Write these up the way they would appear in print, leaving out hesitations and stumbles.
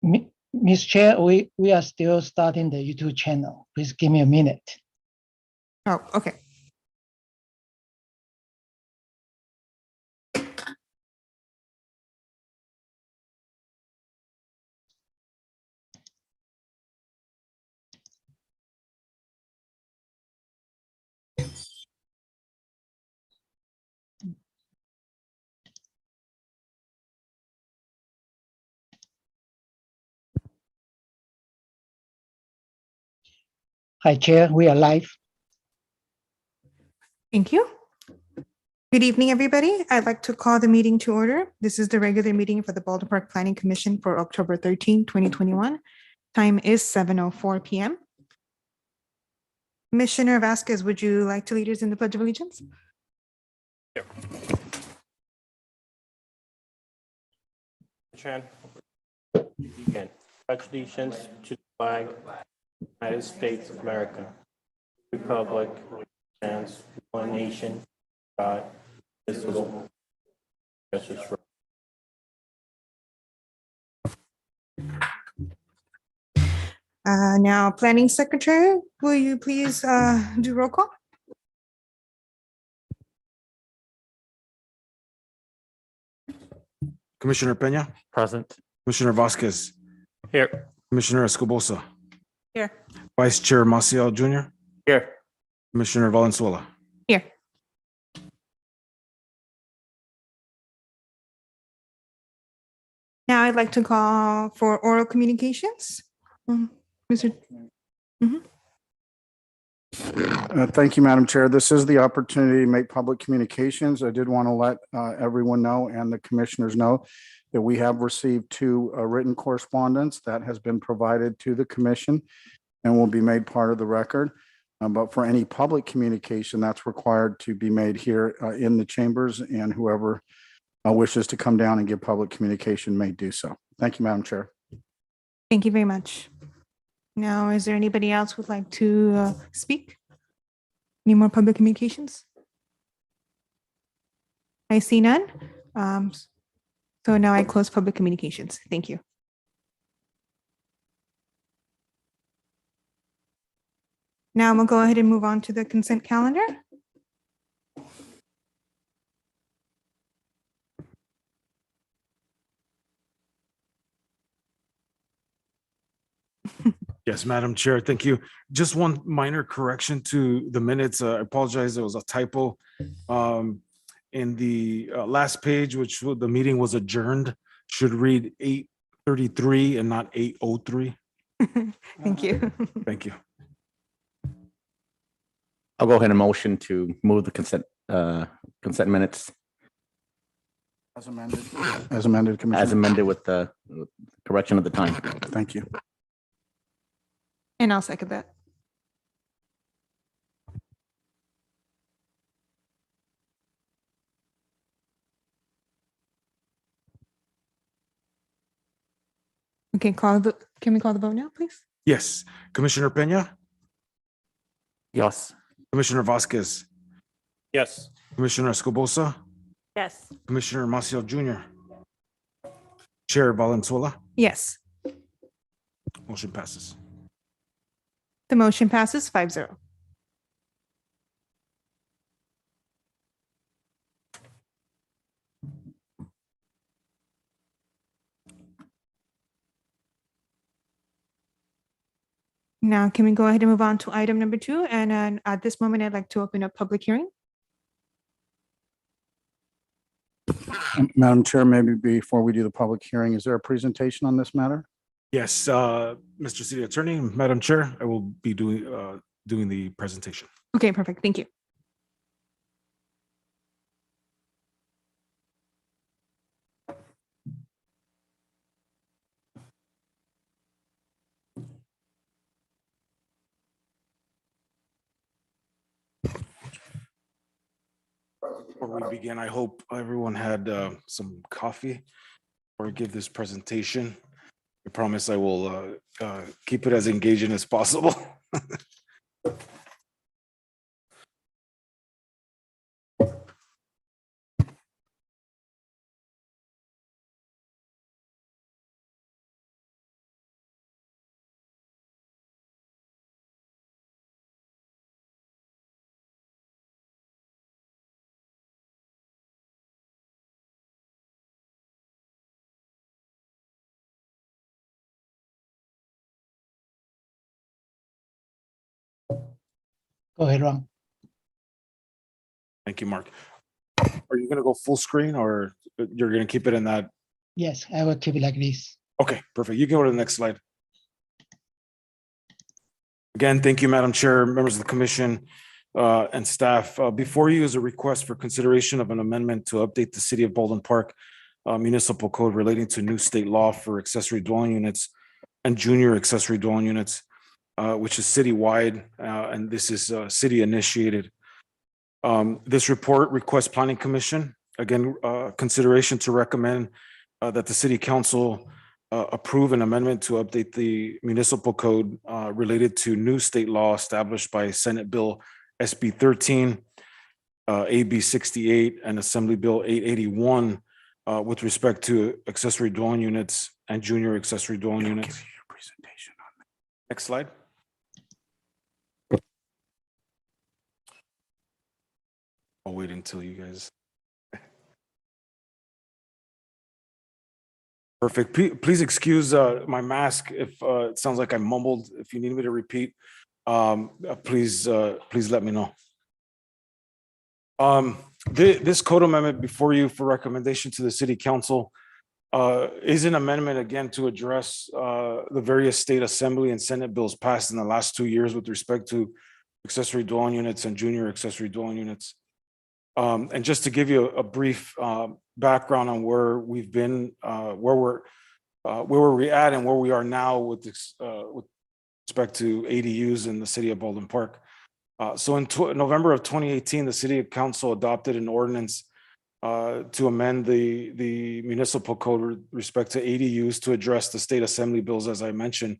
Ms. Chair, we are still starting the YouTube channel. Please give me a minute. Oh, okay. Hi, Chair. We are live. Thank you. Good evening, everybody. I'd like to call the meeting to order. This is the regular meeting for the Baldwin Park Planning Commission for October 13, 2021. Time is 7:04 p.m. Commissioner Vasquez, would you like to lead us in the Pledge of Allegiance? Yep. Chan, begin. Pledge allegiance to the flag of the United States of America, Republic, stands one nation, God, indivisible, justice for Now, Planning Secretary, will you please do roll call? Commissioner Peña, present. Commissioner Vasquez, Here. Commissioner Escobosa, Here. Vice Chair Maciel Jr., Here. Commissioner Valenzuela. Here. Now I'd like to call for oral communications. Mr. Thank you, Madam Chair. This is the opportunity to make public communications. I did want to let everyone know and the commissioners know that we have received two written correspondence that has been provided to the commission and will be made part of the record. But for any public communication, that's required to be made here in the chambers, and whoever wishes to come down and give public communication may do so. Thank you, Madam Chair. Thank you very much. Now, is there anybody else who'd like to speak? Any more public communications? I see none. So now I close public communications. Thank you. Now we'll go ahead and move on to the consent calendar. Yes, Madam Chair, thank you. Just one minor correction to the minutes. I apologize, there was a typo. In the last page, which the meeting was adjourned, should read 8:33 and not 8:03. Thank you. Thank you. I'll go ahead and motion to move the consent minutes As amended, Commissioner. as amended with the correction of the time. Thank you. And I'll second that. Okay, can we call the vote now, please? Yes, Commissioner Peña, Yes. Commissioner Vasquez, Yes. Commissioner Escobosa, Yes. Commissioner Maciel Jr., Chair Valenzuela. Yes, Motion passes. the motion passes 5-0. Now, can we go ahead and move on to item number 2? And at this moment, I'd like to open up public hearing. Madam Chair, maybe before we do the public hearing, is there a presentation on this matter? Yes, Mr. City Attorney, Madam Chair, I will be doing the presentation. Okay, perfect. Thank you. Before we begin, I hope everyone had some coffee before I give this presentation. I promise I will keep it as engaging as possible. Go ahead, Ron. Thank you, Mark. Are you going to go full screen or you're going to keep it in that? Yes, I will keep it like this. Okay, perfect. You can go to the next slide. Again, thank you, Madam Chair, members of the commission and staff. Before you is a request for consideration of an amendment to update the City of Baldwin Park municipal code relating to new state law for accessory dwelling units and junior accessory dwelling units, which is citywide, and this is city initiated. This report requests Planning Commission, again, consideration to recommend that the City Council approve an amendment to update the municipal code related to new state law established by Senate Bill SB 13, AB 68, and Assembly Bill 881 with respect to accessory dwelling units and junior accessory dwelling units. Next slide. I'll wait until you guys. Perfect. Please excuse my mask if it sounds like I mumbled. If you need me to repeat, please let me know. This code amendment before you for recommendation to the City Council is an amendment again to address the various state assembly and Senate bills passed in the last 2 years with respect to accessory dwelling units and junior accessory dwelling units. And just to give you a brief background on where we've been, where we're at and where we are now with respect to ADUs in the City of Baldwin Park. So in November of 2018, the City Council adopted an ordinance to amend the municipal code with respect to ADUs to address the state assembly bills, as I mentioned.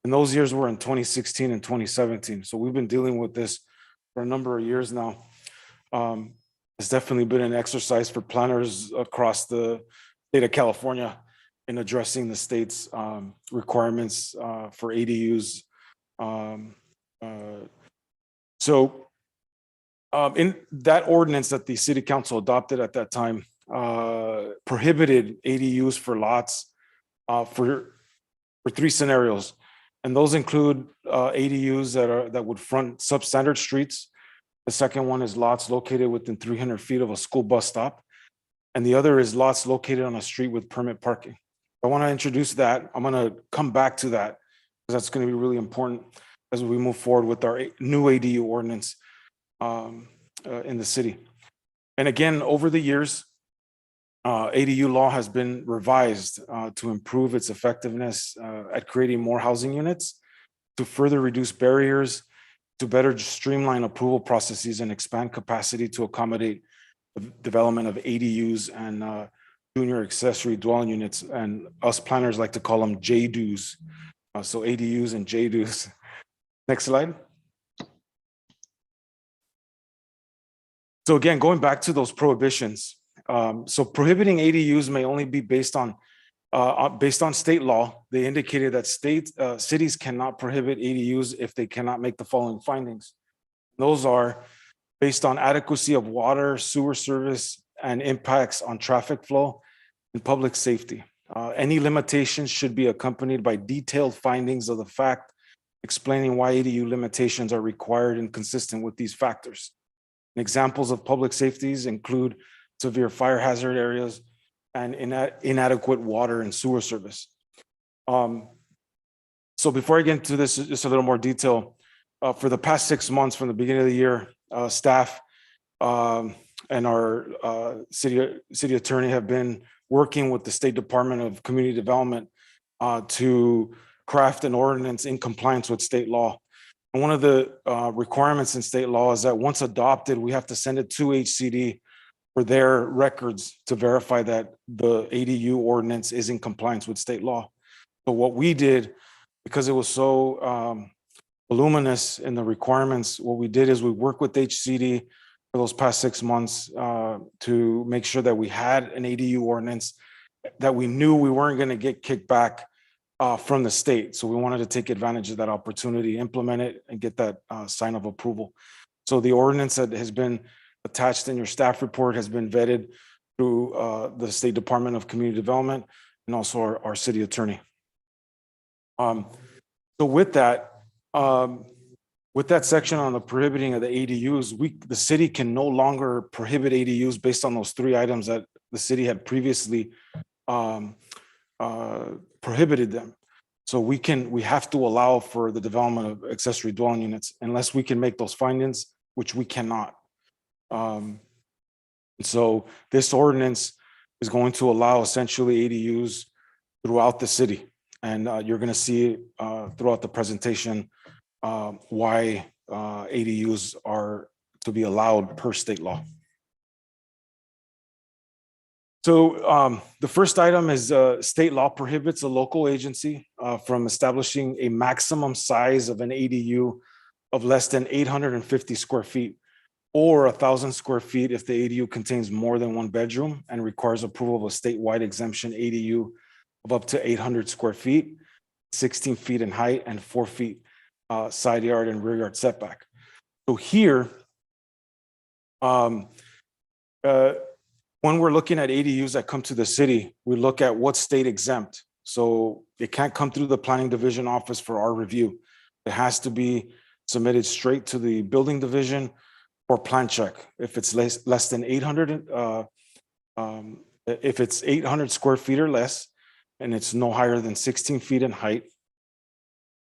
And those years were in 2016 and 2017. So we've been dealing with this for a number of years now. It's definitely been an exercise for planners across the state of California in addressing the state's requirements for ADUs. So in that ordinance that the City Council adopted at that time prohibited ADUs for lots for 3 scenarios. And those include ADUs that would front substandard streets. The second one is lots located within 300 feet of a school bus stop. And the other is lots located on a street with permit parking. I want to introduce that. I'm going to come back to that because that's going to be really important as we move forward with our new ADU ordinance in the city. And again, over the years, ADU law has been revised to improve its effectiveness at creating more housing units, to further reduce barriers, to better streamline approval processes and expand capacity to accommodate the development of ADUs and junior accessory dwelling units. And us planners like to call them JDUs. So ADUs and JDUs. Next slide. So again, going back to those prohibitions. So prohibiting ADUs may only be based on state law. They indicated that cities cannot prohibit ADUs if they cannot make the following findings. Those are based on adequacy of water, sewer service, and impacts on traffic flow and public safety. Any limitations should be accompanied by detailed findings of the fact, explaining why ADU limitations are required and consistent with these factors. And examples of public safeties include severe fire hazard areas, and inadequate water and sewer service. So before I get into this, just a little more detail, for the past 6 months from the beginning of the year, staff and our city attorney have been working with the State Department of Community Development to craft an ordinance in compliance with state law. And one of the requirements in state law is that once adopted, we have to send it to HCD for their records to verify that the ADU ordinance is in compliance with state law. So what we did, because it was so voluminous in the requirements, what we did is we worked with HCD for those past 6 months to make sure that we had an ADU ordinance, that we knew we weren't going to get kicked back from the state. So we wanted to take advantage of that opportunity, implement it, and get that sign of approval. So the ordinance that has been attached in your staff report has been vetted through the State Department of Community Development and also our city attorney. So with that, With that section on the prohibiting of the ADUs, the city can no longer prohibit ADUs based on those three items that the city had previously prohibited them. So we have to allow for the development of accessory dwelling units unless we can make those findings, which we cannot. So this ordinance is going to allow essentially ADUs throughout the city. And you're going to see throughout the presentation why ADUs are to be allowed per state law. So the first item is state law prohibits a local agency from establishing a maximum size of an ADU of less than 850 square feet or 1,000 square feet if the ADU contains more than one bedroom and requires approval of a statewide exemption ADU of up to 800 square feet, 16 feet in height, and 4 feet side yard and rear yard setback. So here, when we're looking at ADUs that come to the city, we look at what state exempt. So it can't come through the planning division office for our review. It has to be submitted straight to the building division or plan check. If it's less than 800, if it's 800 square feet or less, and it's no higher than 16 feet in height,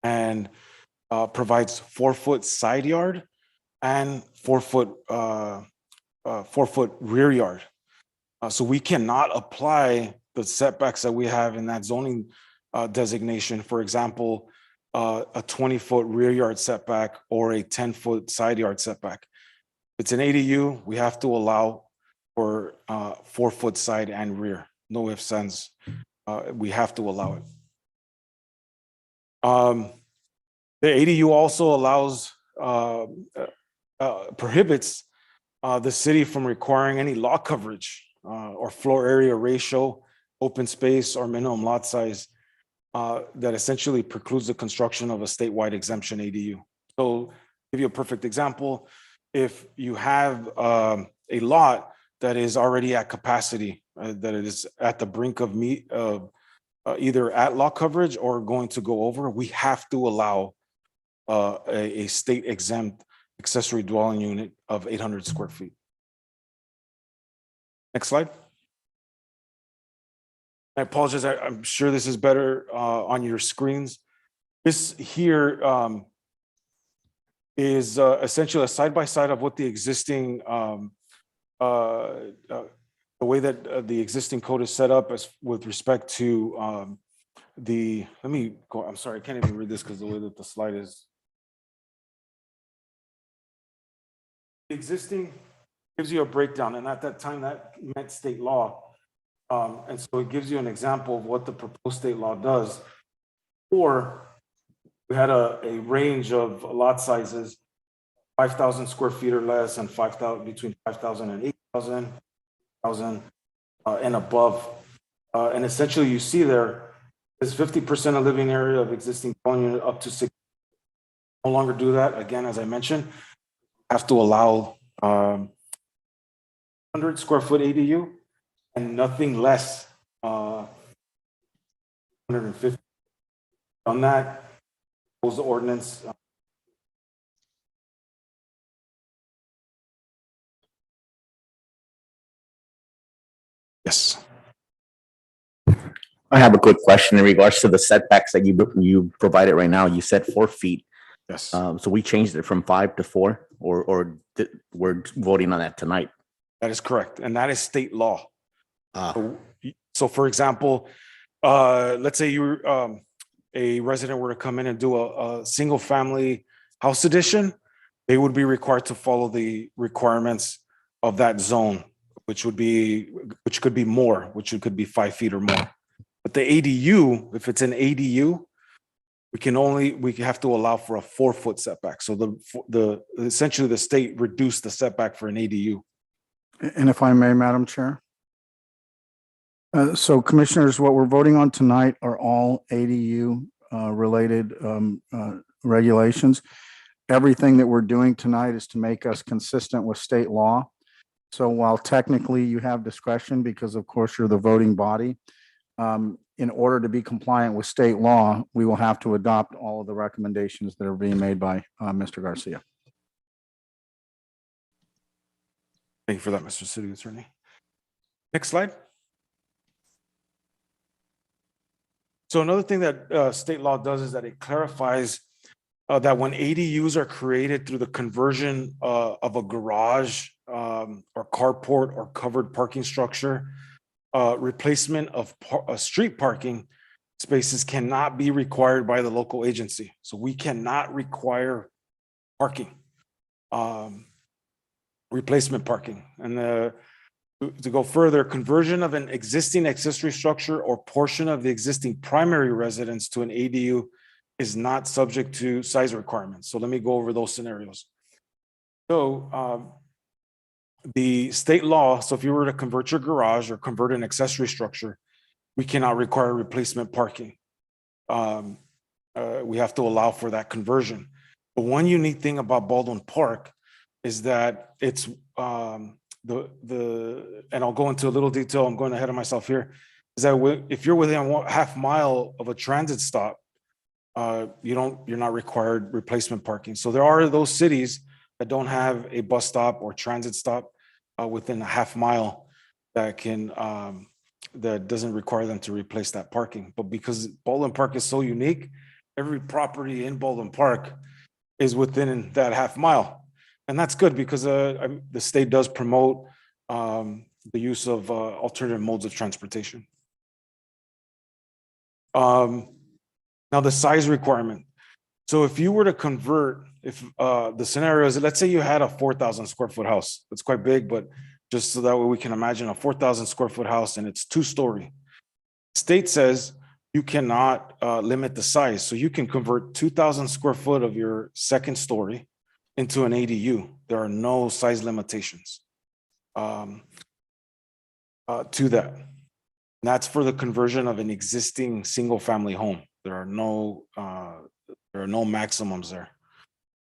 and provides 4-foot side yard and 4-foot rear yard. So we cannot apply the setbacks that we have in that zoning designation. For example, a 20-foot rear yard setback or a 10-foot side yard setback. It's an ADU, we have to allow for 4-foot side and rear. No ifs, ands. We have to allow it. The ADU also allows, prohibits the city from requiring any lot coverage or floor area ratio, open space, or minimum lot size that essentially precludes the construction of a statewide exemption ADU. So, give you a perfect example. If you have a lot that is already at capacity, that it is at the brink of either at lot coverage or going to go over, we have to allow a state exempt accessory dwelling unit of 800 square feet. Next slide. I apologize. I'm sure this is better on your screens. This here is essentially a side-by-side of what the existing, the way that the existing code is set up as with respect to let me go, I'm sorry, I can't even read this because the way that the slide is. The existing gives you a breakdown, and at that time that meant state law. And so it gives you an example of what the proposed state law does. Or we had a range of lot sizes, 5,000 square feet or less, and 5,000 between 5,000 and 8,000, and above. And essentially, you see there is 50% of living area of existing dwelling unit up to 6. No longer do that. Again, as I mentioned, have to allow 100 square foot ADU and nothing less 150. On that, was the ordinance. Yes. I have a quick question in regards to the setbacks that you provided right now. You said 4 feet. Yes. So we changed it from 5 to 4, or we're voting on that tonight. That is correct. And that is state law. So for example, let's say you a resident were to come in and do a single family house addition, they would be required to follow the requirements of that zone, which could be more, which could be 5 feet or more. But the ADU, if it's an ADU, we have to allow for a 4-foot setback. So essentially the state reduced the setback for an ADU. And if I may, Madam Chair. So commissioners, what we're voting on tonight are all ADU related regulations. Everything that we're doing tonight is to make us consistent with state law. So while technically you have discretion, because of course you're the voting body, in order to be compliant with state law, we will have to adopt all of the recommendations that are being made by Mr. Garcia. Thank you for that, Mr. City Attorney. Next slide. So another thing that state law does is that it clarifies that when ADUs are created through the conversion of a garage or carport or covered parking structure, replacement of street parking spaces cannot be required by the local agency. So we cannot require parking, replacement parking. And to go further, conversion of an existing accessory structure or portion of the existing primary residence to an ADU is not subject to size requirements. So let me go over those scenarios. So the state law, so if you were to convert your garage or convert an accessory structure, we cannot require replacement parking. We have to allow for that conversion. But one unique thing about Baldwin Park is that it's and I'll go into a little detail, I'm going ahead of myself here, is that if you're within a half mile of a transit stop, you're not required replacement parking. So there are those cities that don't have a bus stop or transit stop within a half mile that that doesn't require them to replace that parking. But because Baldwin Park is so unique, every property in Baldwin Park is within that half mile. And that's good because the state does promote the use of alternative modes of transportation. Now the size requirement. So if you were to convert, if the scenario is, let's say you had a 4,000 square foot house, that's quite big, but just so that way we can imagine a 4,000 square foot house and it's 2-story. State says you cannot limit the size. So you can convert 2,000 square foot of your second story into an ADU. There are no size limitations to that. And that's for the conversion of an existing single family home. There are no maximums there.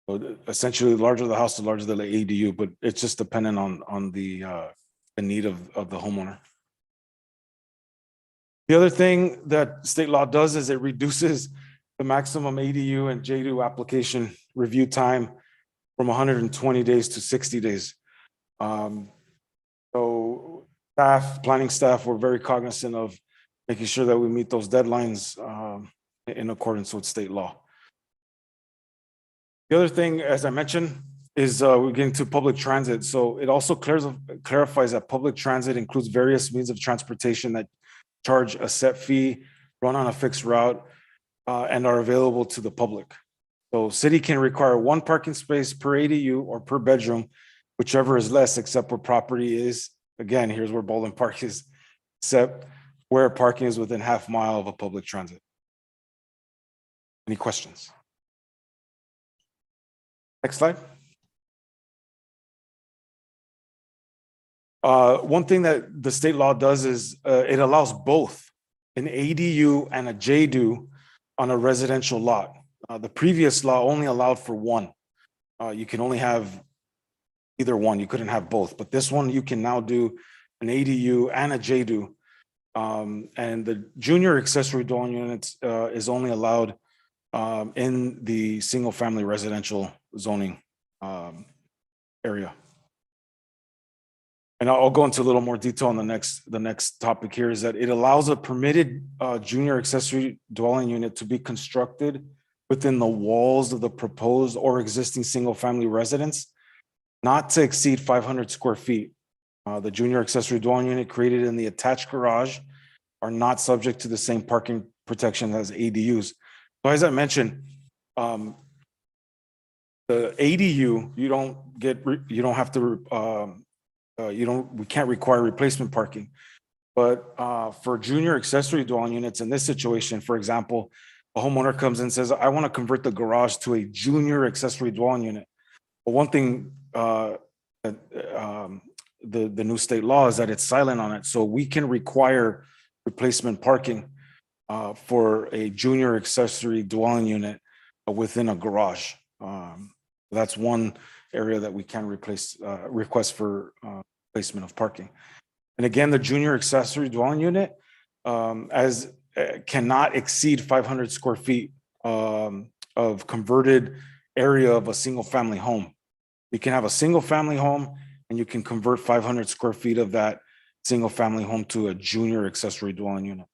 So essentially, the larger the house, the larger the ADU, but it's just dependent on the need of the homeowner. The other thing that state law does is it reduces the maximum ADU and JDU application review time from 120 days to 60 days. So planning staff were very cognizant of making sure that we meet those deadlines in accordance with state law. The other thing, as I mentioned, is we're getting to public transit. So it also clarifies that public transit includes various means of transportation that charge a set fee, run on a fixed route, and are available to the public. So city can require 1 parking space per ADU or per bedroom, whichever is less, except where property is, again, here's where Baldwin Park is, except where parking is within half mile of a public transit. Any questions? Next slide. One thing that the state law does is it allows both an ADU and a JDU on a residential lot. The previous law only allowed for one. You can only have either one. You couldn't have both. But this one, you can now do an ADU and a JDU. And the junior accessory dwelling units is only allowed in the single family residential zoning area. And I'll go into a little more detail on the next topic here, is that it allows a permitted junior accessory dwelling unit to be constructed within the walls of the proposed or existing single family residence, not to exceed 500 square feet. The junior accessory dwelling unit created in the attached garage are not subject to the same parking protection as ADUs. So as I mentioned, the ADU, we can't require replacement parking. But for junior accessory dwelling units in this situation, for example, a homeowner comes and says, I want to convert the garage to a junior accessory dwelling unit. But one thing, the new state law is that it's silent on it. So we can require replacement parking for a junior accessory dwelling unit within a garage. That's one area that we can request for placement of parking. And again, the junior accessory dwelling unit, as cannot exceed 500 square feet of converted area of a single family home. You can have a single family home and you can convert 500 square feet of that single family home to a junior accessory dwelling unit.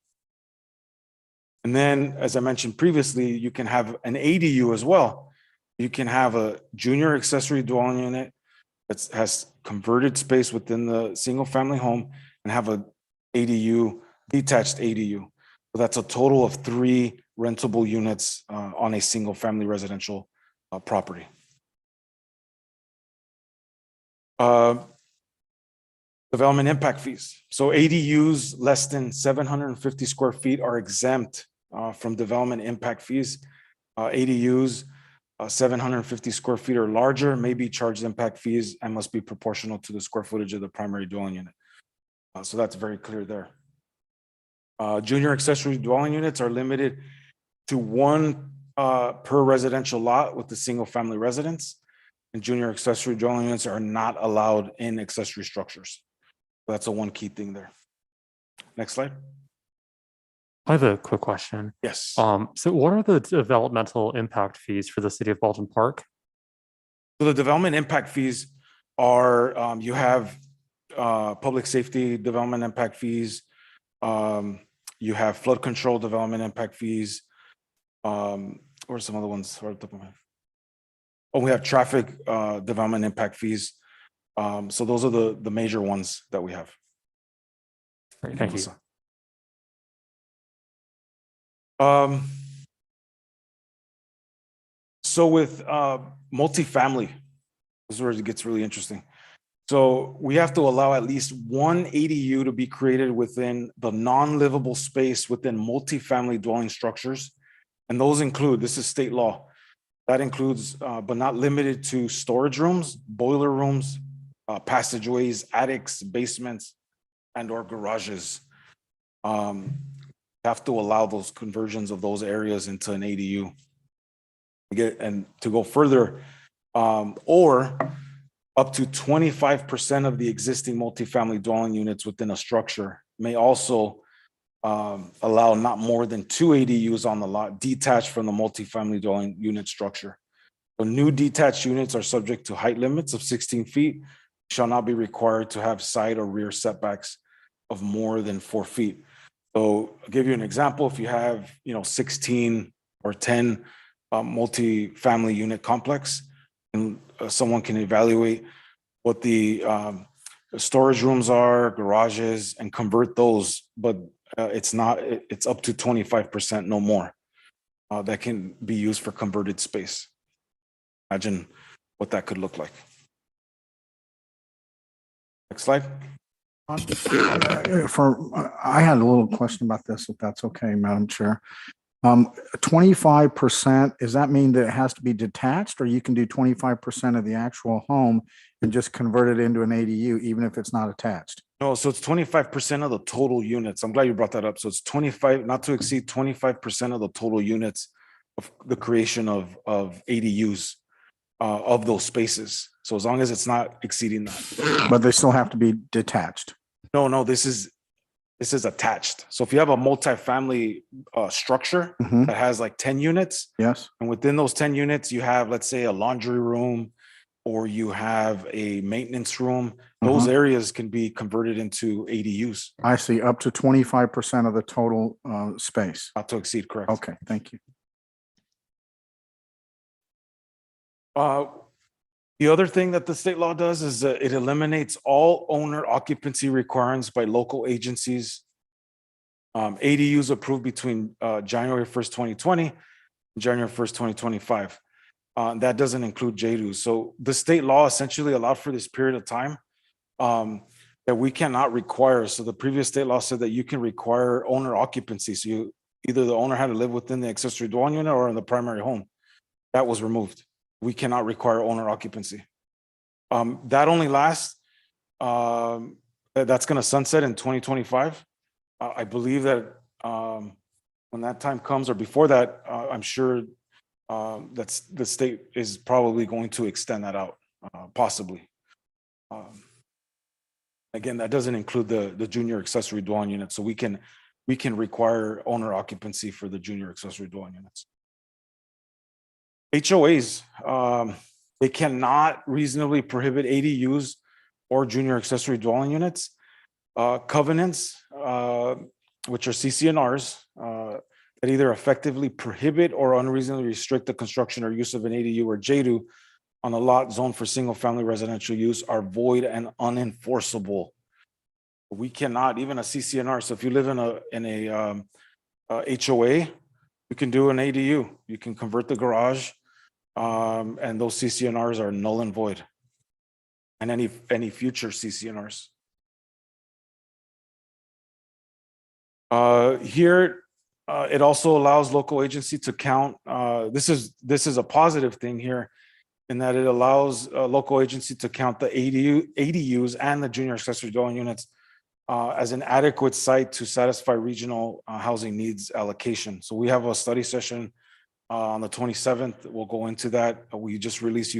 And then, as I mentioned previously, you can have an ADU as well. You can have a junior accessory dwelling unit that has converted space within the single family home and have a ADU, detached ADU. So that's a total of 3 rentable units on a single family residential property. Development impact fees. So ADUs less than 750 square feet are exempt from development impact fees. ADUs 750 square feet or larger may be charged impact fees and must be proportional to the square footage of the primary dwelling unit. So that's very clear there. Junior accessory dwelling units are limited to 1 per residential lot with the single family residence, and junior accessory dwelling units are not allowed in accessory structures. That's a one key thing there. Next slide. I have a quick question. Yes. So what are the developmental impact fees for the city of Baldwin Park? So the development impact fees are, you have public safety development impact fees. You have flood control development impact fees. Or some other ones. Oh, we have traffic development impact fees. So those are the major ones that we have. Great, thank you. So with multifamily, this is where it gets really interesting. So we have to allow at least 1 ADU to be created within the non-livable space within multifamily dwelling structures. And those include, this is state law, that includes, but not limited to storage rooms, boiler rooms, passageways, attics, basements, and or garages. Have to allow those conversions of those areas into an ADU. And to go further, or up to 25% of the existing multifamily dwelling units within a structure may also allow not more than 2 ADUs on the lot detached from the multifamily dwelling unit structure. So new detached units are subject to height limits of 16 feet, shall not be required to have side or rear setbacks of more than 4 feet. So I'll give you an example. If you have, 16 or 10 multi-family unit complex, and someone can evaluate what the storage rooms are, garages, and convert those, but it's up to 25%, no more, that can be used for converted space. Imagine what that could look like. Next slide. I had a little question about this, if that's okay, Madam Chair. 25%, does that mean that it has to be detached, or you can do 25% of the actual home and just convert it into an ADU, even if it's not attached? No, so it's 25% of the total units. I'm glad you brought that up. So it's 25, not to exceed 25% of the total units of the creation of ADUs of those spaces. So as long as it's not exceeding that. But they still have to be detached. No, this is attached. So if you have a multifamily structure Mhm. that has like 10 units, Yes. and within those 10 units, you have, let's say, a laundry room, or you have a maintenance room, those areas can be converted into ADUs. I see, up to 25% of the total space. Not to exceed, correct. Okay, thank you. The other thing that the state law does is it eliminates all owner occupancy requirements by local agencies. ADUs approved between January 1st, 2020 and January 1st, 2025. That doesn't include JDUs. So the state law essentially allowed for this period of time that we cannot require. So the previous state law said that you can require owner occupancy. So either the owner had to live within the accessory dwelling unit or in the primary home. That was removed. We cannot require owner occupancy. That only lasts, that's going to sunset in 2025. I believe that when that time comes, or before that, I'm sure that's the state is probably going to extend that out, possibly. Again, that doesn't include the junior accessory dwelling unit. So we can we can require owner occupancy for the junior accessory dwelling units. HOAs, they cannot reasonably prohibit ADUs or junior accessory dwelling units. Covenants, which are CCNRs, that either effectively prohibit or unreasonably restrict the construction or use of an ADU or JDU on a lot zoned for single-family residential use are void and unenforceable. We cannot, even a CCNR. So if you live in a HOA, you can do an ADU. You can convert the garage, and those CCNRs are null and void, and any future CCNRs. Here, it also allows local agency to count. This is a positive thing here, in that it allows local agency to count the ADUs and the junior accessory dwelling units as an adequate site to satisfy regional housing needs allocation. So we have a study session on the 27th. We'll go into that. We just released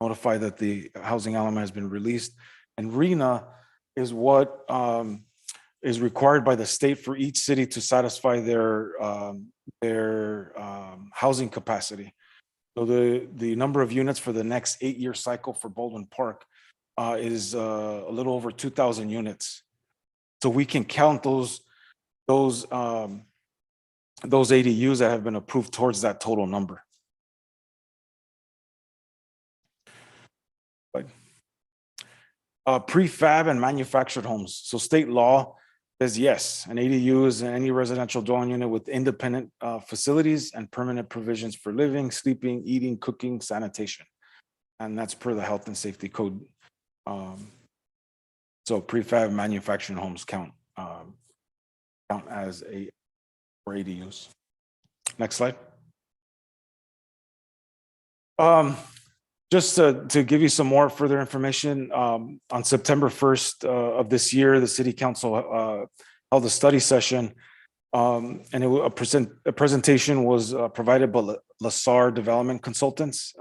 notify that the housing element has been released, and RENA is what is required by the state for each city to satisfy their housing capacity. So the number of units for the next 8-year cycle for Baldwin Park is a little over 2,000 units. So we can count those ADUs that have been approved towards that total number. Prefab and manufactured homes. So state law says yes, an ADU is any residential dwelling unit with independent facilities and permanent provisions for living, sleeping, eating, cooking, sanitation. And that's per the health and safety code. So prefab manufacturing homes count as for ADUs. Next slide. Just to give you some more further information, on September 1st of this year, the City Council held a study session, and a presentation was provided by LaSar Development Consultants,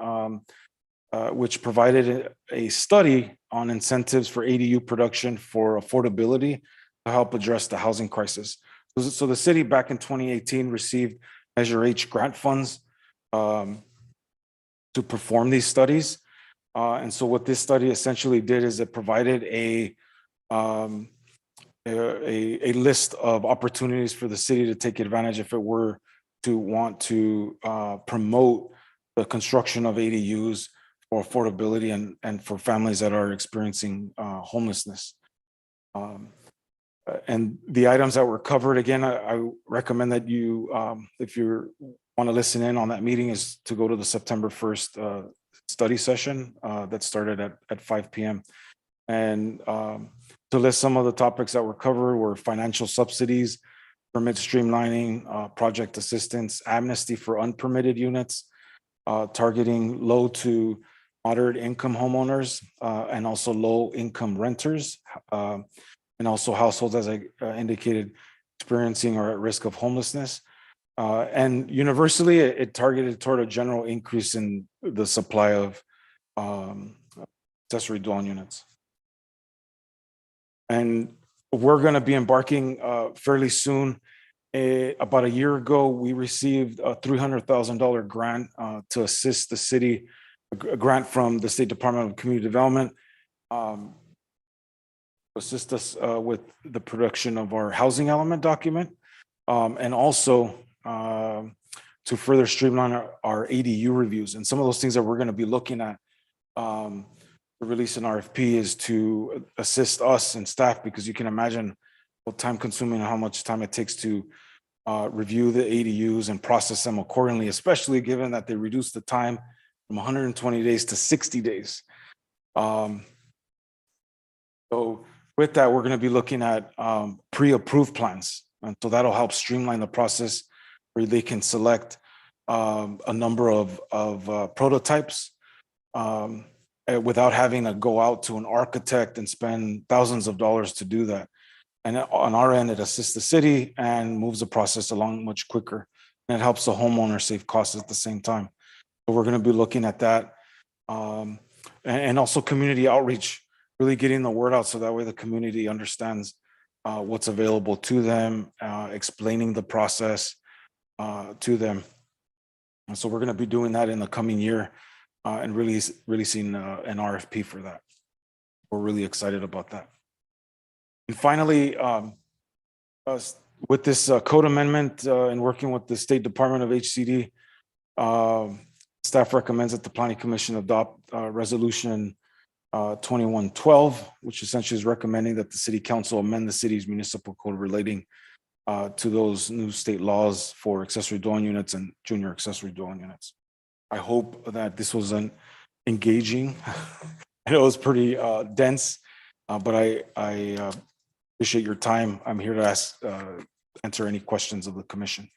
which provided a study on incentives for ADU production for affordability to help address the housing crisis. So the city back in 2018 received Measure H grant funds to perform these studies. And so what this study essentially did is it provided a list of opportunities for the city to take advantage if it were to want to promote the construction of ADUs for affordability and for families that are experiencing homelessness. And the items that were covered, again, I recommend that you, if you want to listen in on that meeting, is to go to the September 1st study session that started at 5 p.m. And to list some of the topics that were covered were financial subsidies, permit streamlining, project assistance, amnesty for unpermitted units, targeting low to moderate income homeowners, and also low income renters, and also households, as I indicated, experiencing or at risk of homelessness. And universally, it targeted toward a general increase in the supply of accessory dwelling units. And we're going to be embarking fairly soon. About a year ago, we received a $300,000 grant to assist the city, a grant from the State Department of Community Development, assist us with the production of our housing element document, and also to further streamline our ADU reviews. And some of those things that we're going to be looking at to release an RFP is to assist us and staff, because you can imagine how time consuming and how much time it takes to review the ADUs and process them accordingly, especially given that they reduced the time from 120 days to 60 days. So with that, we're going to be looking at pre-approved plans. And so that'll help streamline the process where they can select a number of prototypes without having to go out to an architect and spend thousands of dollars to do that. And on our end, it assists the city and moves the process along much quicker. And it helps the homeowner save costs at the same time. So we're going to be looking at that. And also community outreach, really getting the word out so that way the community understands what's available to them, explaining the process to them. And so we're going to be doing that in the coming year and releasing an RFP for that. We're really excited about that. And finally, with this code amendment and working with the State Department of HCD, staff recommends that the Planning Commission adopt Resolution 2112, which essentially is recommending that the City Council amend the city's municipal code relating to those new state laws for accessory dwelling units and junior accessory dwelling units. I hope that this was an engaging. I know it was pretty dense, but I appreciate your time. I'm here to answer any questions of the commission.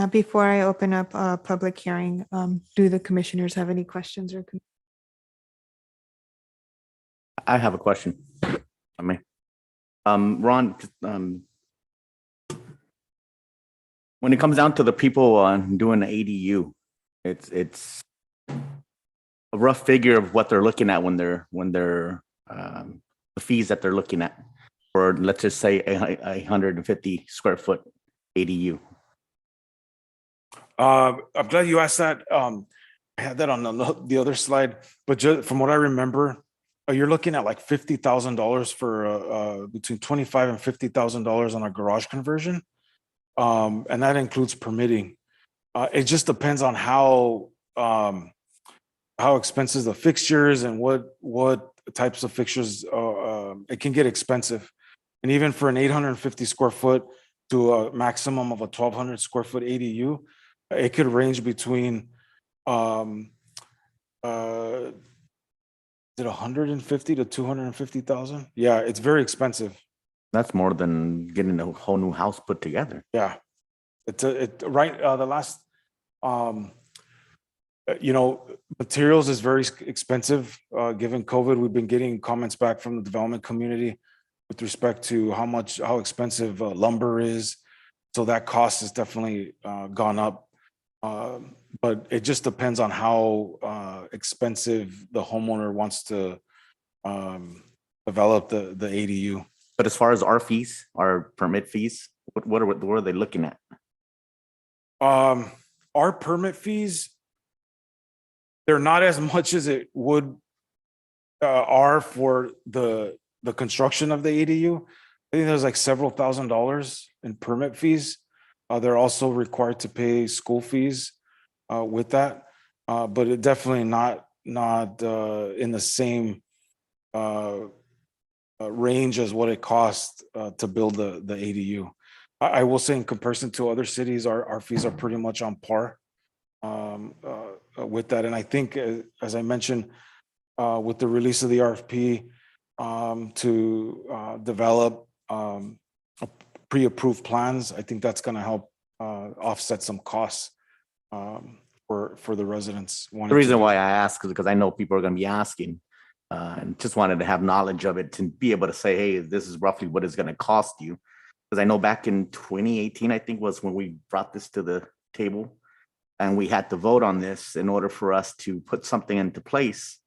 Before I open up a public hearing, do the commissioners have any questions or? I have a question. I mean, Ron, when it comes down to the people doing the ADU, it's a rough figure of what they're looking at when they're the fees that they're looking at for, let's just say, a 150 square foot ADU. I'm glad you asked that. I had that on the other slide, but just from what I remember, you're looking at like $50,000 for between $25,000 and $50,000 on a garage conversion, and that includes permitting. It just depends on how expensive the fixtures and what types of fixtures. It can get expensive, and even for an 850 square foot to a maximum of a 1,200 square foot ADU, it could range between is it 150 to 250,000? Yeah, it's very expensive. That's more than getting a whole new house put together. Yeah, right. The last, materials is very expensive. Given COVID, we've been getting comments back from the development community with respect to how expensive lumber is. So that cost has definitely gone up. But it just depends on how expensive the homeowner wants to develop the ADU. But as far as our fees, our permit fees, what are they looking at? Our permit fees, they're not as much as it would are for the construction of the ADU. I think there's like several $1,000s in permit fees. They're also required to pay school fees with that, but it definitely not in the same range as what it costs to build the ADU. I will say in comparison to other cities, our fees are pretty much on par with that. And I think, as I mentioned, with the release of the RFP to develop pre-approved plans, I think that's going to help offset some costs for the residents. The reason why I ask is because I know people are going to be asking, and just wanted to have knowledge of it to be able to say, hey, this is roughly what it's going to cost you. Because I know back in 2018, I think was when we brought this to the table, and we had to vote on this in order for us to put something into place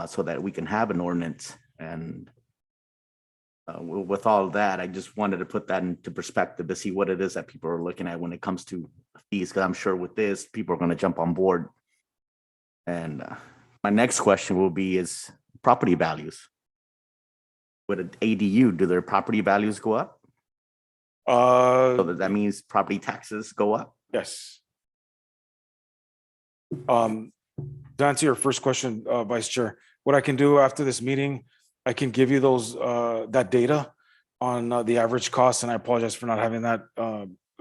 so that we can have an ordinance. And with all of that, I just wanted to put that into perspective to see what it is that people are looking at when it comes to fees, because I'm sure with this, people are going to jump on board. And my next question will be is property values. With an ADU, do their property values go up? So that means property taxes go up? Yes. To answer your first question, Vice Chair, what I can do after this meeting, I can give you those that data on the average cost, and I apologize for not having that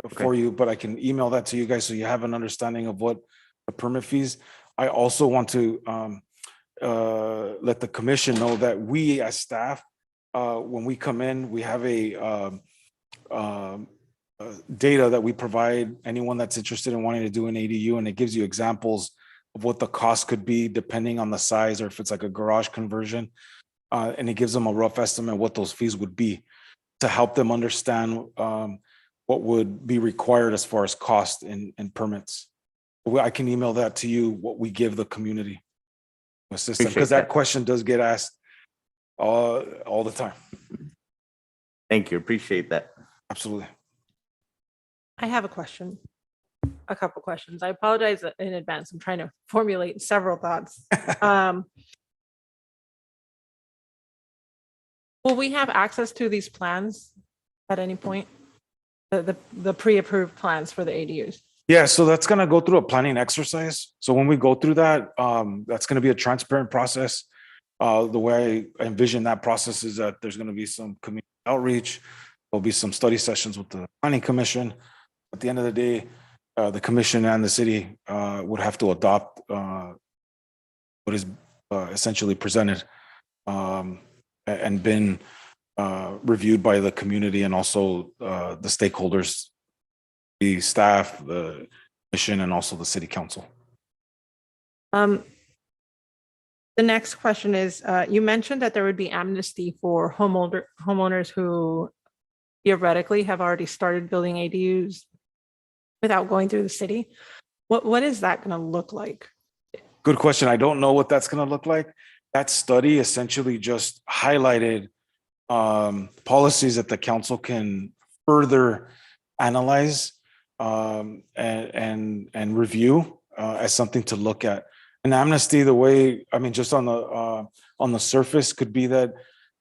for you, but I can email that to you guys so you have an understanding of what the permit fees. I also want to let the commission know that we as staff, when we come in, we have a data that we provide anyone that's interested in wanting to do an ADU, and it gives you examples of what the cost could be depending on the size, or if it's like a garage conversion. And it gives them a rough estimate of what those fees would be to help them understand what would be required as far as cost and permits. I can email that to you, what we give the community assistance, because that question does get asked all the time. Thank you. Appreciate that. Absolutely. I have a question, a couple questions. I apologize in advance. I'm trying to formulate several thoughts. Will we have access to these plans at any point? The pre-approved plans for the ADUs? Yeah, so that's gonna go through a planning exercise. So when we go through that, that's gonna be a transparent process. The way I envision that process is that there's gonna be some community outreach. There'll be some study sessions with the planning commission. At the end of the day, the commission and the city would have to adopt what is essentially presented and been reviewed by the community and also the stakeholders, the staff, the commission, and also the city council. The next question is, you mentioned that there would be amnesty for homeowners who theoretically have already started building ADUs without going through the city. What is that going to look like? Good question. I don't know what that's going to look like. That study essentially just highlighted policies that the council can further analyze and review as something to look at. An amnesty, the way, I mean, just on the surface could be that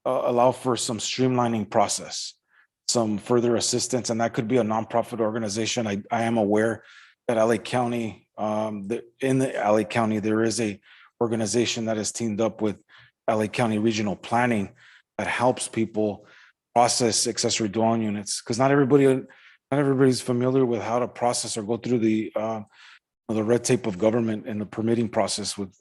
allow for some streamlining process, some further assistance, and that could be a nonprofit organization. I am aware that LA County, in the LA County, there is a organization that is teamed up with LA County Regional Planning that helps people process accessory dwelling units, because not everybody's familiar with how to process or go through the red tape of government in the permitting process with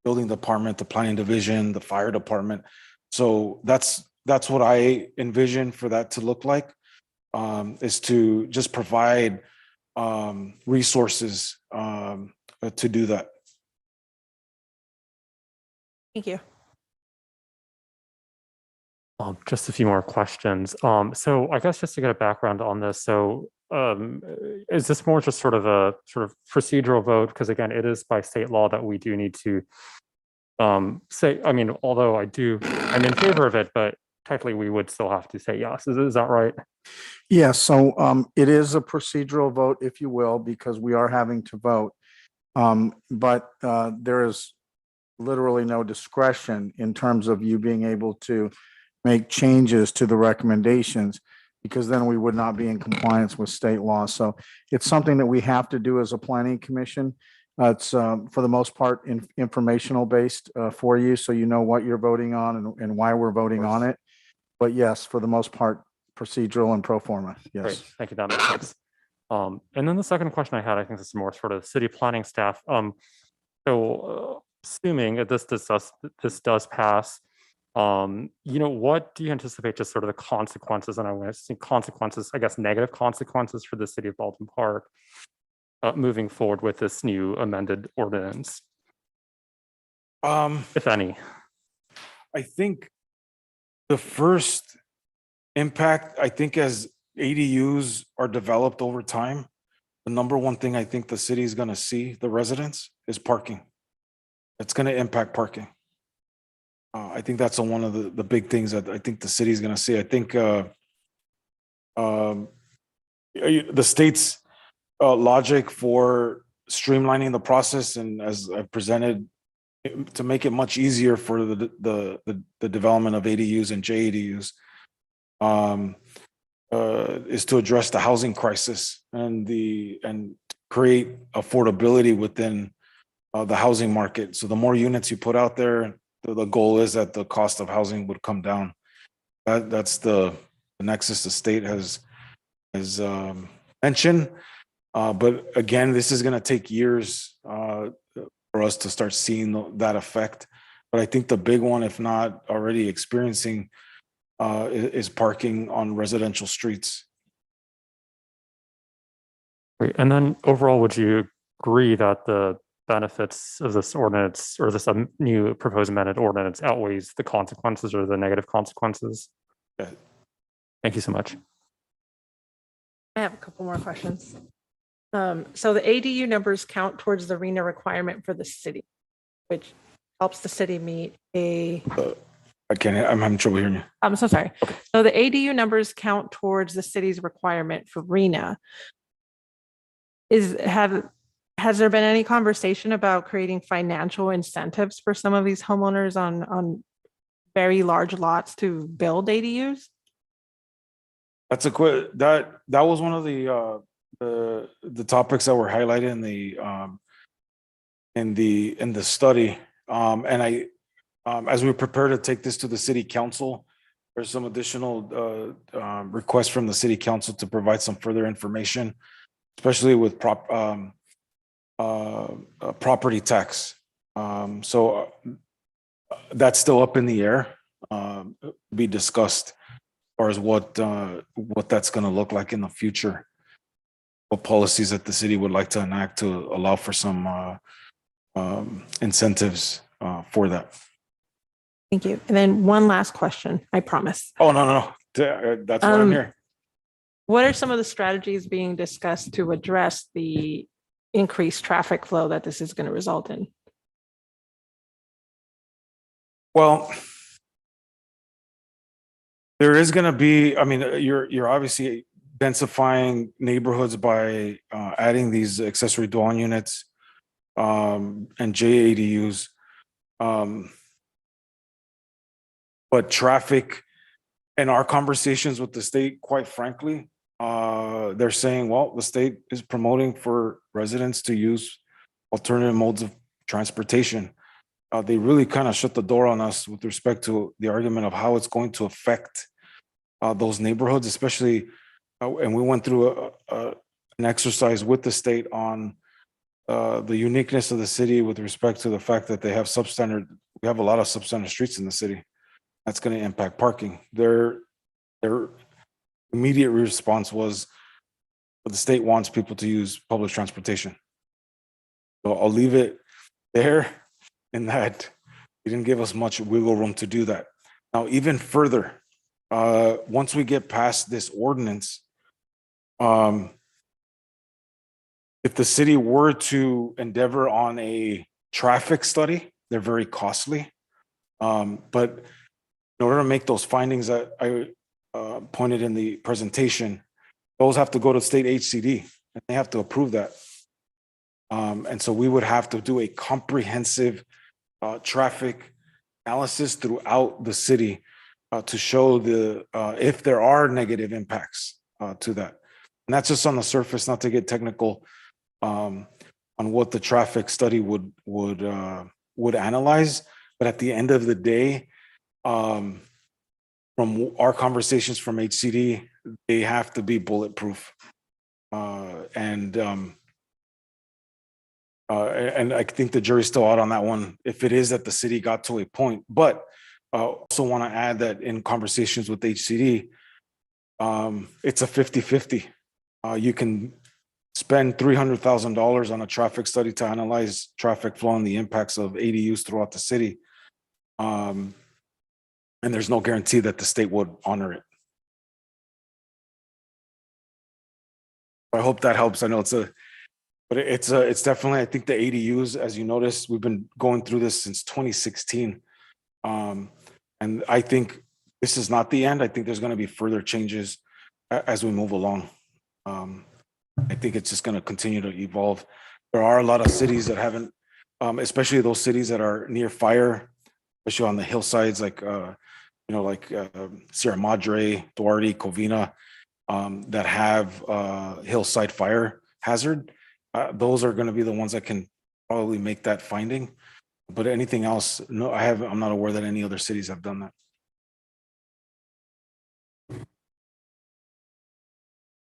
building department, the planning division, the fire department. So that's what I envision for that to look like, is to just provide resources to do that. Thank you. Just a few more questions. So I guess just to get a background on this, so is this more just sort of a procedural vote? Because again, it is by state law that we do need to say, I mean, although I'm in favor of it, but technically we would still have to say yes. Is that right? Yeah, so it is a procedural vote, if you will, because we are having to vote. But there is literally no discretion in terms of you being able to make changes to the recommendations, because then we would not be in compliance with state law. So it's something that we have to do as a planning commission. It's for the most part informational based for you, so you know what you're voting on and why we're voting on it. But yes, for the most part, procedural and pro forma. Yes. Great, thank you. That makes sense. And then the second question I had, I think this is more sort of city planning staff. So assuming that this does pass, what do you anticipate just sort of the consequences? And I want to see consequences, I guess, negative consequences for the city of Baldwin Park moving forward with this new amended ordinance, if any? I think the first impact, I think as ADUs are developed over time, the number one thing I think the city is going to see, the residents, is parking. It's going to impact parking. I think that's one of the big things that I think the city is going to see. I think the state's logic for streamlining the process, and as I presented, to make it much easier for the development of ADUs and JADUs, is to address the housing crisis and create affordability within the housing market. So the more units you put out there, the goal is that the cost of housing would come down. That's the nexus the state has mentioned. But again, this is going to take years for us to start seeing that effect. But I think the big one, if not already experiencing, is parking on residential streets. Great. And then overall, would you agree that the benefits of this ordinance or this new proposed amended ordinance outweighs the consequences or the negative consequences? Yeah. Thank you so much. I have a couple more questions. So the ADU numbers count towards the RENA requirement for the city, which helps the city meet a I'm having trouble hearing you. I'm so sorry. So the ADU numbers count towards the city's requirement for RENA. Has there been any conversation about creating financial incentives for some of these homeowners on very large lots to build ADUs? That's that was one of the topics that were highlighted in the study. And as we prepare to take this to the city council, there's some additional requests from the city council to provide some further information, especially with property tax. So that's still up in the air, be discussed as far as what that's going to look like in the future, what policies that the city would like to enact to allow for some incentives for that. Thank you. And then one last question, I promise. Oh, no. That's why I'm here. What are some of the strategies being discussed to address the increased traffic flow that this is going to result in? Well, there is going to be, I mean, you're obviously densifying neighborhoods by adding these accessory dwelling units and JADUs. But traffic and our conversations with the state, quite frankly, they're saying, well, the state is promoting for residents to use alternative modes of transportation. They really kind of shut the door on us with respect to the argument of how it's going to affect those neighborhoods, especially, and we went through an exercise with the state on the uniqueness of the city with respect to the fact that they have we have a lot of substandard streets in the city. That's going to impact parking. Their immediate response was, the state wants people to use public transportation. So I'll leave it there in that he didn't give us much wiggle room to do that. Now, even further, once we get past this ordinance, if the city were to endeavor on a traffic study, they're very costly. But in order to make those findings that I pointed in the presentation, those have to go to state HCD and they have to approve that. And so we would have to do a comprehensive traffic analysis throughout the city to show if there are negative impacts to that. And that's just on the surface, not to get technical on what the traffic study would analyze. But at the end of the day, from our conversations from HCD, they have to be bulletproof. And I think the jury's still out on that one, if it is that the city got to a point. But I also want to add that in conversations with HCD, it's a 50-50. You can spend $300,000 on a traffic study to analyze traffic flow and the impacts of ADUs throughout the city. And there's no guarantee that the state would honor it. I hope that helps. I know it's definitely, I think the ADUs, as you notice, we've been going through this since 2016. And I think this is not the end. I think there's going to be further changes as we move along. I think it's just going to continue to evolve. There are a lot of cities that haven't, especially those cities that are near fire, especially on the hillsides, like, Sierra Madre, Duarte, Covina, that have hillside fire hazard. Those are going to be the ones that can probably make that finding. But anything else, no, I'm not aware that any other cities have done that.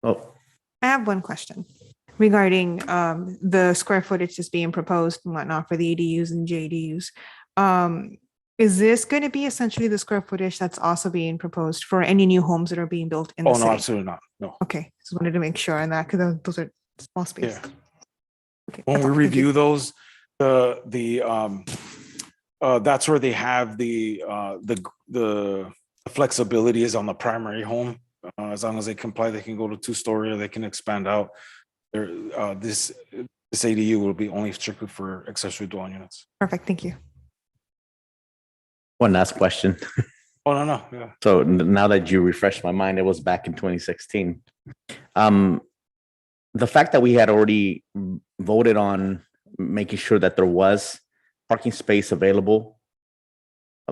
Oh, I have one question regarding the square footage that's being proposed and whatnot for the ADUs and JDUs. Is this going to be essentially the square footage that's also being proposed for any new homes that are being built in the city? No, absolutely not. No. Okay, just wanted to make sure on that because those are small space. Yeah. Okay, When that's we all. Thank you. review those, that's where they have the flexibility is on the primary home. As long as they comply, they can go to 2-story or they can expand out. This ADU will be only strictly for accessory dwelling units. Perfect, thank you. One last question. Oh, no, no, yeah. So now that you refreshed my mind, it was back in 2016. The fact that we had already voted on making sure that there was parking space available,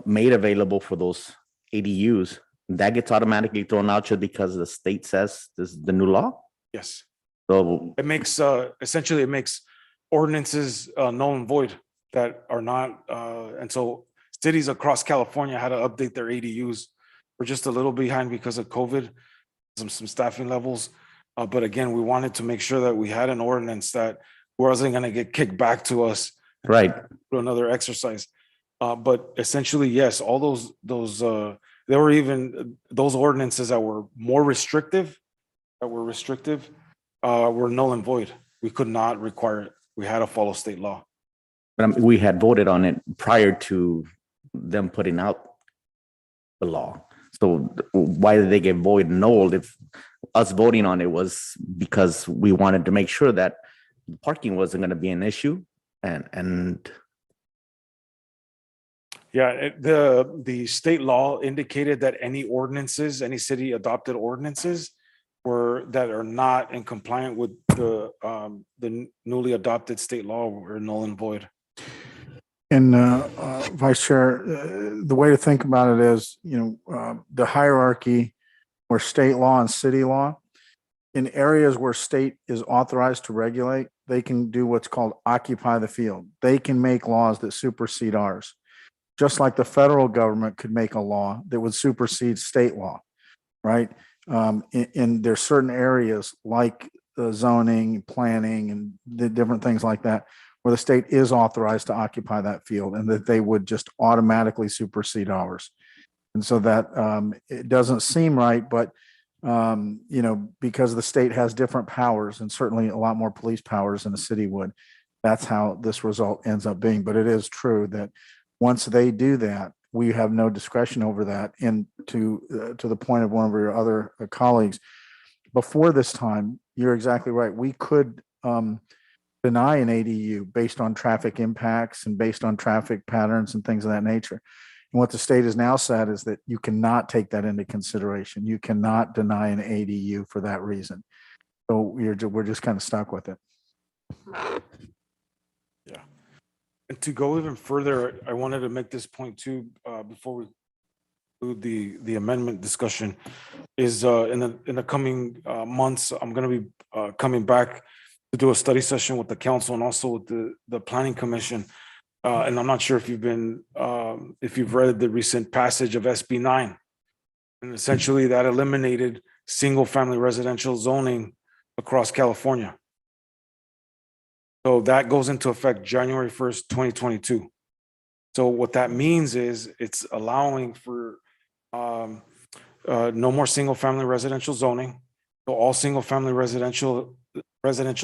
made available for those ADUs, that gets automatically thrown out just because the state says this is the new law. Yes. So It makes, essentially, it makes ordinances null and void that are not, and so cities across California had to update their ADUs. We're just a little behind because of COVID, some staffing levels. But again, we wanted to make sure that we had an ordinance that wasn't going to get kicked back to us right. through another exercise. But essentially, yes, all those there were even those ordinances that were more restrictive, were null and void. We could not require it. We had to follow state law. But we had voted on it prior to them putting out the law. So why did they get void and nulled if us voting on it was because we wanted to make sure that parking wasn't going to be an issue and Yeah, the state law indicated that any ordinances, any city adopted ordinances that are not in compliant with the newly adopted state law were null and void. And Vice Chair, the way to think about it is, the hierarchy where state law and city law, in areas where state is authorized to regulate, they can do what's called occupy the field. They can make laws that supersede ours. Just like the federal government could make a law that would supersede state law, right? In there's certain areas like the zoning, planning, and the different things like that, where the state is authorized to occupy that field and that they would just automatically supersede ours. And so that it doesn't seem right, but because the state has different powers and certainly a lot more police powers than the city would, that's how this result ends up being. But it is true that once they do that, we have no discretion over that. And to the point of one of your other colleagues, before this time, you're exactly right. We could deny an ADU based on traffic impacts and based on traffic patterns and things of that nature. And what the state has now said is that you cannot take that into consideration. You cannot deny an ADU for that reason. So we're just kind of stuck with it. Yeah. And to go even further, I wanted to make this point too, before we do the amendment discussion, is in the coming months, I'm going to be coming back to do a study session with the council and also with the planning commission. And I'm not sure if you've read the recent passage of SB 9, and essentially that eliminated single family residential zoning across California. So that goes into effect January 1st, 2022. So what that means is it's allowing for no more single family residential zoning. So all single family residential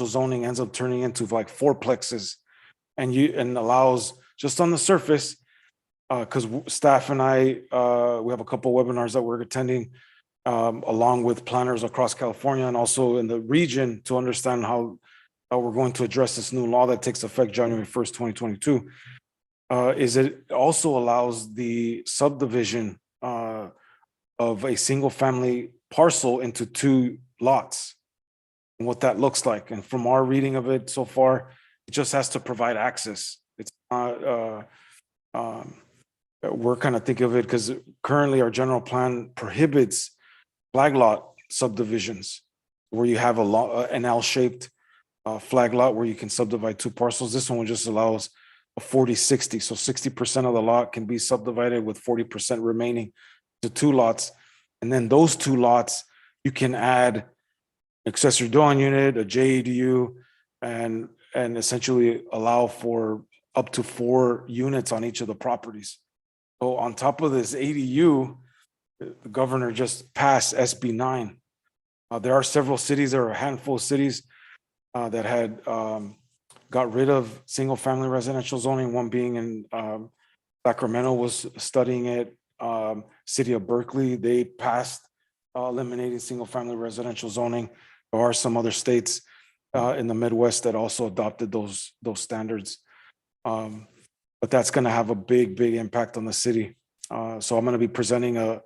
zoning ends up turning into like fourplexes, and allows, just on the surface, because staff and I, we have a couple webinars that we're attending along with planners across California and also in the region to understand how we're going to address this new law that takes effect January 1st, 2022, is it also allows the subdivision of a single family parcel into 2 lots and what that looks like. And from our reading of it so far, it just has to provide access. It's not, we're kind of thinking of it because currently our general plan prohibits flag lot subdivisions where you have an L-shaped flag lot where you can subdivide 2 parcels. This one just allows a 40-60. So 60% of the lot can be subdivided with 40% remaining to 2 lots. And then those 2 lots, you can add accessory dwelling unit, a JADU, and essentially allow for up to 4 units on each of the properties. So on top of this ADU, the governor just passed SB 9. There are several cities, there are a handful of cities that had got rid of single family residential zoning, one being in Sacramento was studying it. City of Berkeley, they passed eliminating single family residential zoning. There are some other states in the Midwest that also adopted those standards. But that's going to have a big impact on the city. So I'm going to be presenting a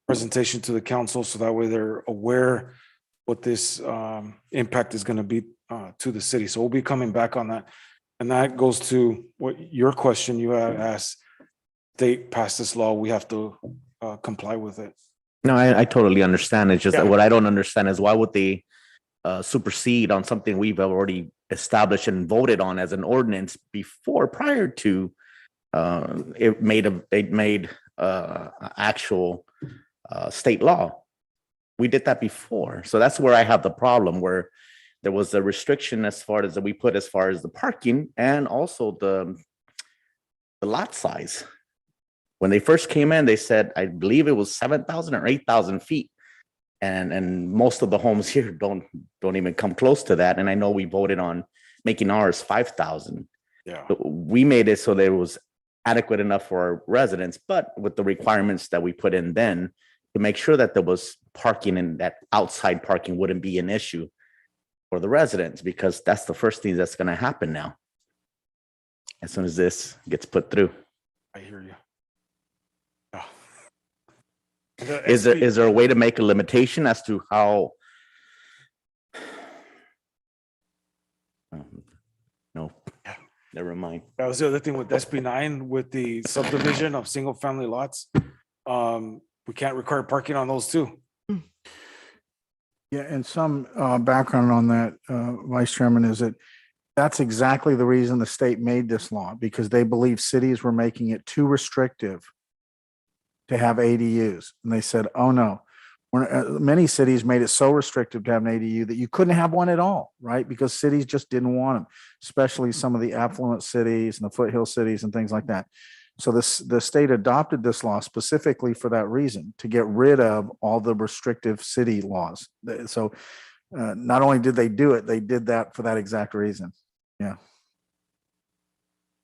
presentation to the council so that way they're aware what this impact is going to be to the city. So we'll be coming back on that. And that goes to what your question you had asked. State passed this law, we have to comply with it. No, I totally understand. It's just Yeah. that what I don't understand is why would they supersede on something we've already established and voted on as an ordinance prior to it made actual state law. We did that before. So that's where I have the problem, where there was a restriction as far as the parking and also the lot size. When they first came in, they said, I believe it was 7,000 or 8,000 feet. And most of the homes here don't even come close to that. And I know we voted on making ours 5,000. Yeah. We made it so that it was adequate enough for our residents, but with the requirements that we put in then to make sure that there was parking and that outside parking wouldn't be an issue for the residents, because that's the first thing that's going to happen now. As soon as this gets put through. I hear you. Is there a way to make a limitation as to how? No, never mind. That was the other thing with SB9 with the subdivision of single family lots. We can't require parking on those too. Yeah, and some background on that, Vice Chairman, is that that's exactly the reason the state made this law, because they believe cities were making it too restrictive to have ADUs. And they said, oh no, many cities made it so restrictive to have an ADU that you couldn't have one at all, right? Because cities just didn't want them, especially some of the affluent cities and the foothill cities and things like that. So the state adopted this law specifically for that reason, to get rid of all the restrictive city laws. So not only did they do it, they did that for that exact reason. Yeah.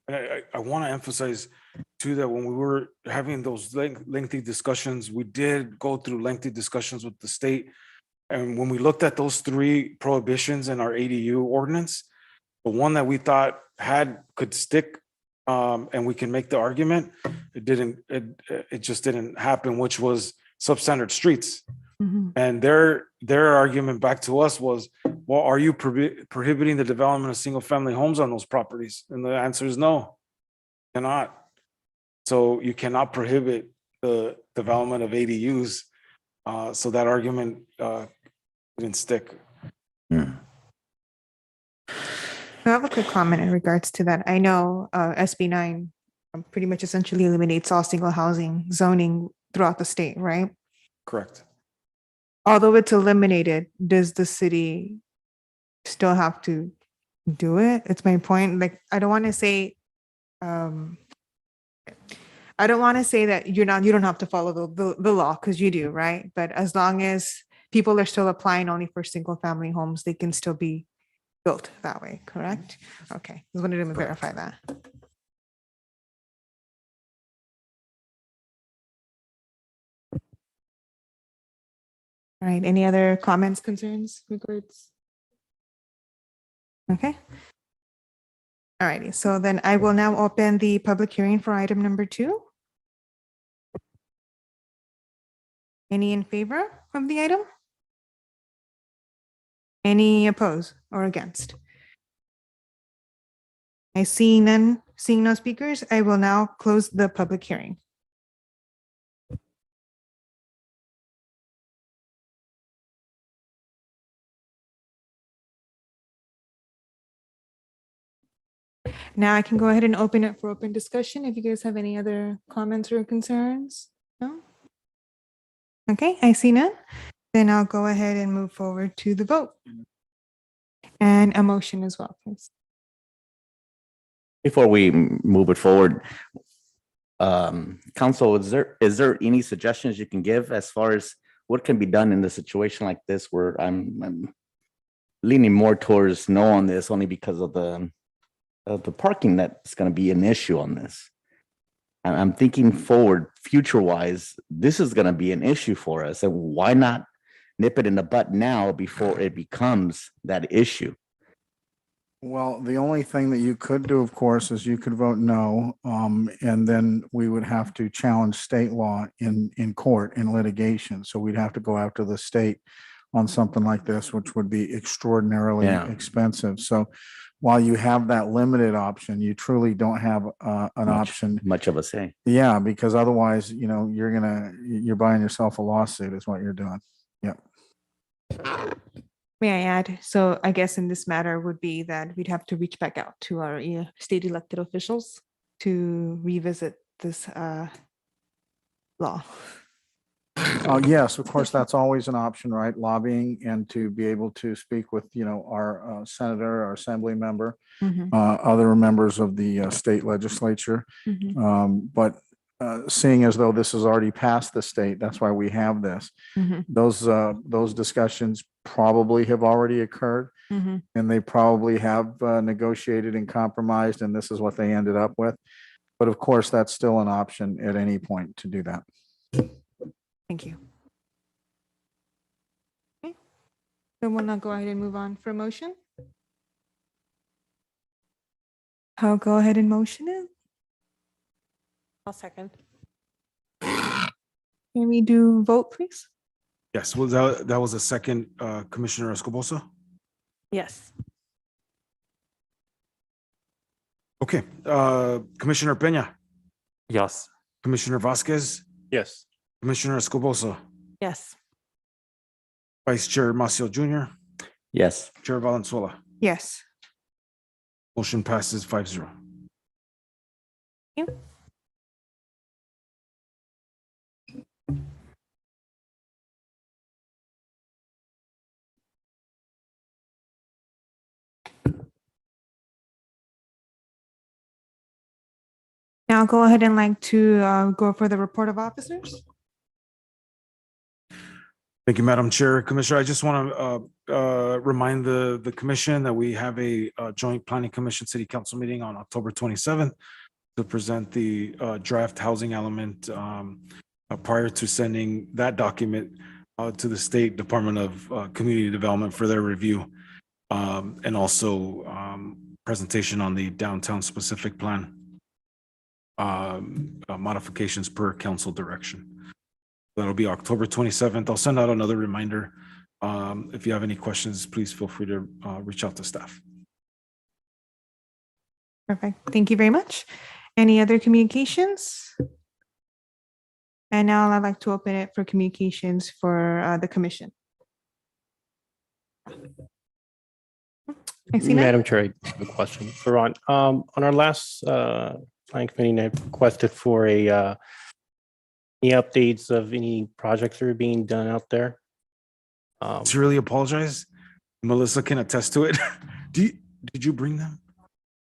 I want to emphasize too that when we were having those lengthy discussions, we did go through lengthy discussions with the state. And when we looked at those three prohibitions in our ADU ordinance, the one that we thought could stick and we can make the argument, it just didn't happen, which was substandard streets. Mm-hmm. And their argument back to us was, well, are you prohibiting the development of single family homes on those properties? And the answer is no, cannot. So you cannot prohibit the development of ADUs. So that argument didn't stick. Hmm. I have a quick comment in regards to that. I know SB9 pretty much essentially eliminates all single housing zoning throughout the state, right? Correct. Although it's eliminated, does the city still have to do it? It's my point. Like, I don't want to say that you don't have to follow the law, because you do, right? But as long as people are still applying only for single family homes, they can still be built that way, correct? Okay, just wanted to verify that. All right, any other comments, concerns, regards? Okay. All righty, so then I will now open the public hearing for item number 2. Any in favor of the item? Any opposed or against? I see none, seeing no speakers, I will now close the public hearing. Now I can go ahead and open it for open discussion. If you guys have any other comments or concerns? No? Okay, I see none. Then I'll go ahead and move forward to the vote. And a motion as well, please. Before we move it forward, Council, is there any suggestions you can give as far as what can be done in a situation like this, where I'm leaning more towards no on this, only because of the parking that's going to be an issue on this. I'm thinking forward, future-wise, this is going to be an issue for us, and why not nip it in the butt now before it becomes that issue? Well, the only thing that you could do, of course, is you could vote no, and then we would have to challenge state law in court, in litigation. So we'd have to go after the state on something like this, which would be extraordinarily Yeah. expensive. So while you have that limited option, you truly don't have an option. Much of a say. Yeah, because otherwise, you're buying yourself a lawsuit is what you're doing. Yep. May I add? So I guess in this matter would be that we'd have to reach back out to our state elected officials to revisit this law. Yes, of course, that's always an option, right? Lobbying and to be able to speak with, our senator, our assembly member, Mhm, other members of the state legislature. mhm, But seeing as though this has already passed the state, that's why we have this. mhm, Those discussions probably have already occurred, mhm. and they probably have negotiated and compromised, and this is what they ended up with. But of course, that's still an option at any point to do that. Thank you. Okay. Then we'll now go ahead and move on for motion. I'll go ahead and motion it. I'll second. Can we do vote, please? Yes, well, that was a second, Commissioner Escobosa. Yes. Okay, Commissioner Peña, Yes. Commissioner Vasquez, Yes. Commissioner Escobosa, Yes. Vice Chair Maciel Jr., Yes. Chair Valenzuela. Yes. Motion passes 5-0. Thank you. Now I'll go ahead and like to go for the report of officers. Thank you, Madam Chair. Commissioner, I just want to remind the commission that we have a joint planning commission city council meeting on October 27th to present the draft housing element prior to sending that document to the State Department of Community Development for their review, and also presentation on the downtown specific plan modifications per council direction. That'll be October 27th. I'll send out another reminder. If you have any questions, please feel free to reach out to staff. Perfect. Thank you very much. Any other communications? And now I'd like to open it for communications for the commission. I see that. Madam Chair, I have a question for Ron. On our last planning committee, I requested for any updates of any projects that are being done out there. Sincerely apologize. Melissa can attest to it. Did you bring them?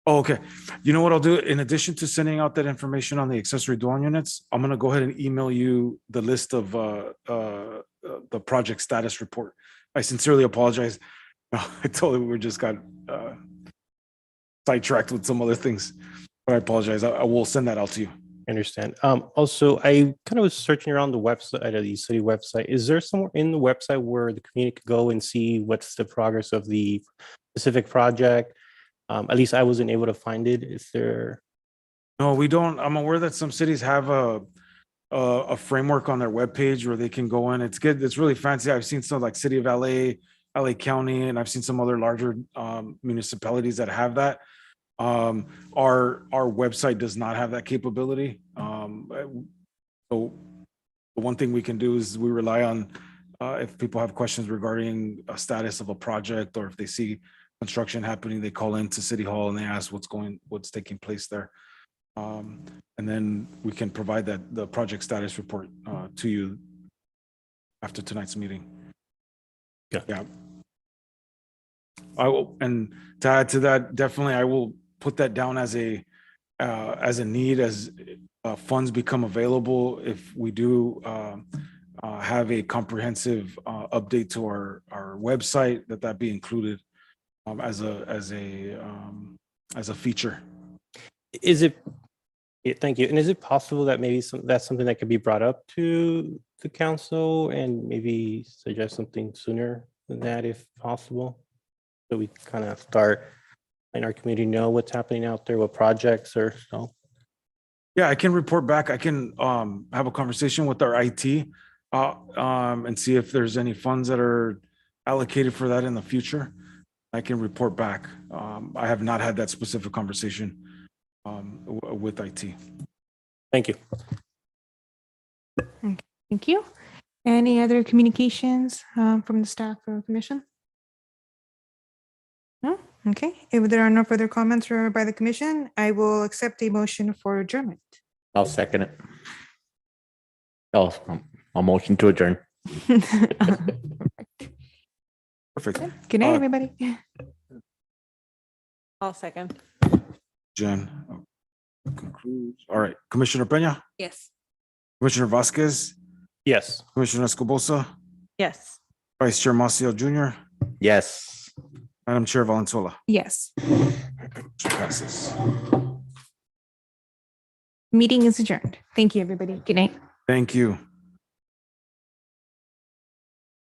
Oh, okay. You know what I'll do? In addition to sending out that information on the accessory dwelling units, I'm going to go ahead and email you the list of the project status report. I sincerely apologize. I totally we just got sidetracked with some other things. But I apologize. I will send that out to you. I understand. Also, I kind of was searching around the website, the city website. Is there somewhere in the website where the community could go and see what's the progress of the specific project? At least I wasn't able to find it. Is there? No, we don't. I'm aware that some cities have a framework on their webpage where they can go in. It's good. It's really fancy. I've seen some like City of LA, LA County, and I've seen some other larger municipalities that have that. Our website does not have that capability. So the one thing we can do is we rely on if people have questions regarding a status of a project, or if they see construction happening, they call into City Hall and they ask what's taking place there. And then we can provide the project status report to you after tonight's meeting. Yeah. I will, and to add to that, definitely I will put that down as a need as funds become available. If we do have a comprehensive update to our website, that be included as a feature. Is it? Yeah, thank you. And is it possible that maybe that's something that could be brought up to the council and maybe suggest something sooner than that, if possible? So we kind of start letting our community know what's happening out there, what projects or so? Yeah, I can report back. I can have a conversation with our IT and see if there's any funds that are allocated for that in the future. I can report back. I have not had that specific conversation with IT. Thank you. Thank you. Any other communications from the staff or commission? No? Okay. If there are no further comments by the commission, I will accept a motion for adjournment. I'll second it. Oh, I'll motion to adjourn. Perfect. Good night, Uh, everybody. I'll second. Jen concludes. All right. Commissioner Peña, Yes. Commissioner Vasquez, Yes. Commissioner Escobosa, Yes. Vice Chair Maciel Jr., Yes. Madam Chair Valenzuela. Yes. Motion passes. Meeting is adjourned. Thank you, everybody. Good night. Thank you.